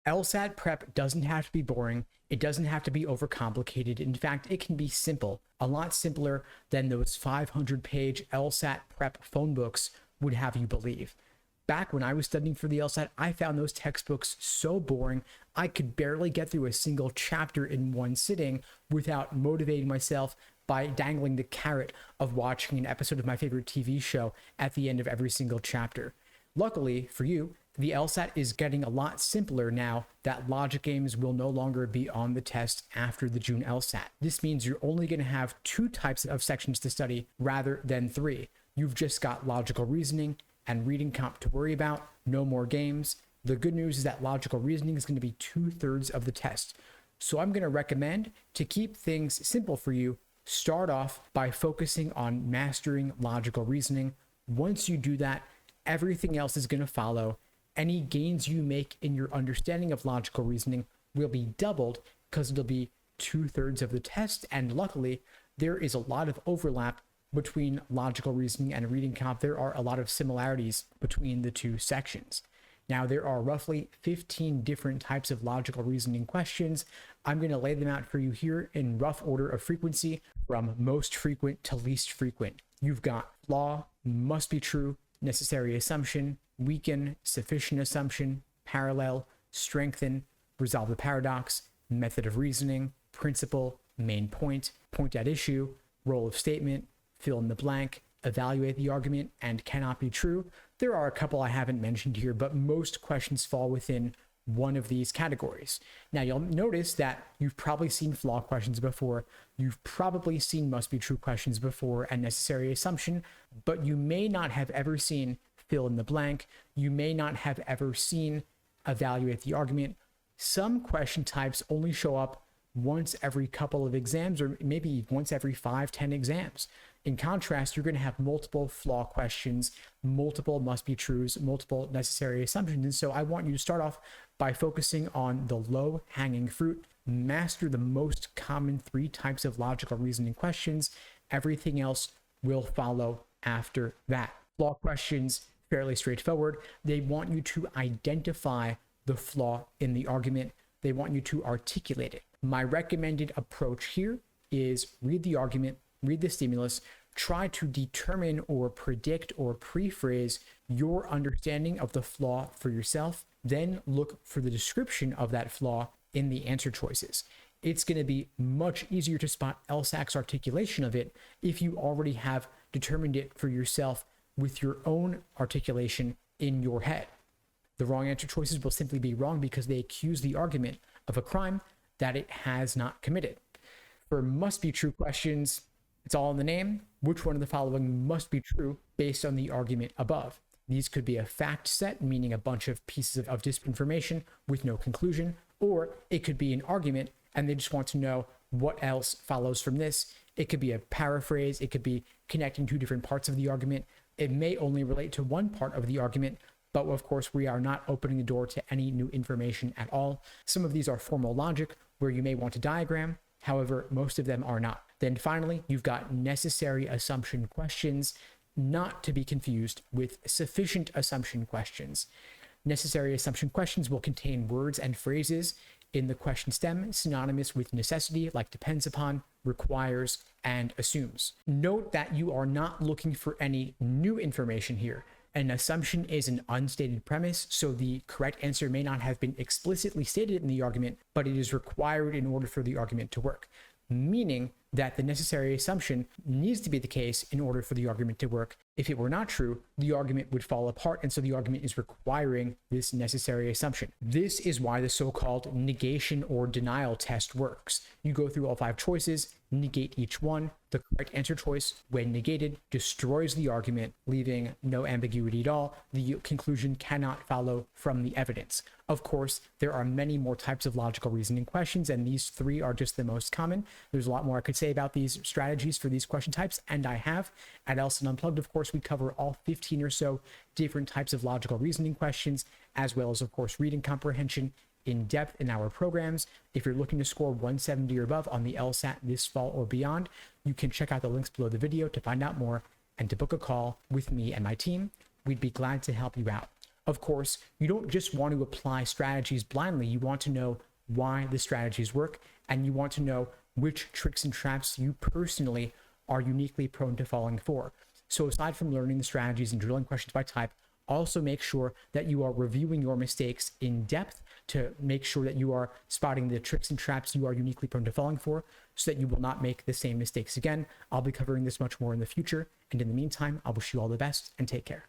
LSAT prep doesn't have to be boring. It doesn't have to be overcomplicated. In fact, it can be simple, a lot simpler than those 500-page LSAT prep phone books would have you believe. Back when I was studying for the LSAT, I found those textbooks so boring, I could barely get through a single chapter in one sitting without motivating myself by dangling the carrot of watching an episode of my favorite TV show at the end of every single chapter. Luckily for you, the LSAT is getting a lot simpler now that logic games will no longer be on the test after the June LSAT. This means you're only going to have 2 types of sections to study rather than 3. You've just got logical reasoning and reading comp to worry about, no more games. The good news is that logical reasoning is going to be 2/3 of the test. So I'm going to recommend, to keep things simple for you, start off by focusing on mastering logical reasoning. Once you do that, everything else is going to follow. Any gains you make in your understanding of logical reasoning will be doubled because it'll be 2/3 of the test. And luckily, there is a lot of overlap between logical reasoning and reading comp. There are a lot of similarities between the 2 sections. Now, there are roughly 15 different types of logical reasoning questions. I'm going to lay them out for you here in rough order of frequency from most frequent to least frequent. You've got flaw, must be true, necessary assumption, weaken, sufficient assumption, parallel, strengthen, resolve the paradox, method of reasoning, principle, main point, point at issue, role of statement, fill in the blank, evaluate the argument, and cannot be true. There are a couple I haven't mentioned here, but most questions fall within one of these categories. Now, you'll notice that you've probably seen flaw questions before. You've probably seen must be true questions before and necessary assumption, but you may not have ever seen fill in the blank. You may not have ever seen evaluate the argument. Some question types only show up once every couple of exams, or maybe once every 5-10 exams. In contrast, you're going to have multiple flaw questions, multiple must be trues, multiple necessary assumptions. And so I want you to start off by focusing on the low hanging fruit, master the most common 3 types of logical reasoning questions. Everything else will follow after that. Flaw questions, fairly straightforward. They want you to identify the flaw in the argument. They want you to articulate it. My recommended approach here is read the argument, read the stimulus, try to determine or predict or pre-phrase your understanding of the flaw for yourself, then look for the description of that flaw in the answer choices. It's going to be much easier to spot LSAC's articulation of it if you already have determined it for yourself with your own articulation in your head. The wrong answer choices will simply be wrong because they accuse the argument of a crime that it has not committed. For must be true questions, it's all in the name. Which one of the following must be true based on the argument above? These could be a fact set, meaning a bunch of pieces of disinformation with no conclusion, or it could be an argument and they just want to know what else follows from this. It could be a paraphrase. It could be connecting 2 different parts of the argument. It may only relate to one part of the argument, but of course, we are not opening the door to any new information at all. Some of these are formal logic, where you may want a diagram. However, most of them are not. Then finally, you've got necessary assumption questions, not to be confused with sufficient assumption questions. Necessary assumption questions will contain words and phrases in the question stem synonymous with necessity, like depends upon, requires, and assumes. Note that you are not looking for any new information here. An assumption is an unstated premise, so the correct answer may not have been explicitly stated in the argument, but it is required in order for the argument to work, meaning that the necessary assumption needs to be the case in order for the argument to work. If it were not true, the argument would fall apart, and so the argument is requiring this necessary assumption. This is why the so-called negation or denial test works. You go through all 5 choices, negate each one. The correct answer choice, when negated, destroys the argument, leaving no ambiguity at all. The conclusion cannot follow from the evidence. Of course, there are many more types of logical reasoning questions, and these 3 are just the most common. There's a lot more I could say about these strategies for these question types, and I have. At LSAT Unplugged, of course, we cover all 15 or so different types of logical reasoning questions, as well as, of course, reading comprehension in depth in our programs. If you're looking to score 170 or above on the LSAT this fall or beyond, you can check out the links below the video to find out more and to book a call with me and my team. We'd be glad to help you out. Of course, you don't just want to apply strategies blindly. You want to know why the strategies work, and you want to know which tricks and traps you personally are uniquely prone to falling for. So aside from learning the strategies and drilling questions by type, also make sure that you are reviewing your mistakes in depth to make sure that you are spotting the tricks and traps you are uniquely prone to falling for, so that you will not make the same mistakes again. I'll be covering this much more in the future. And in the meantime, I wish you all the best and take care.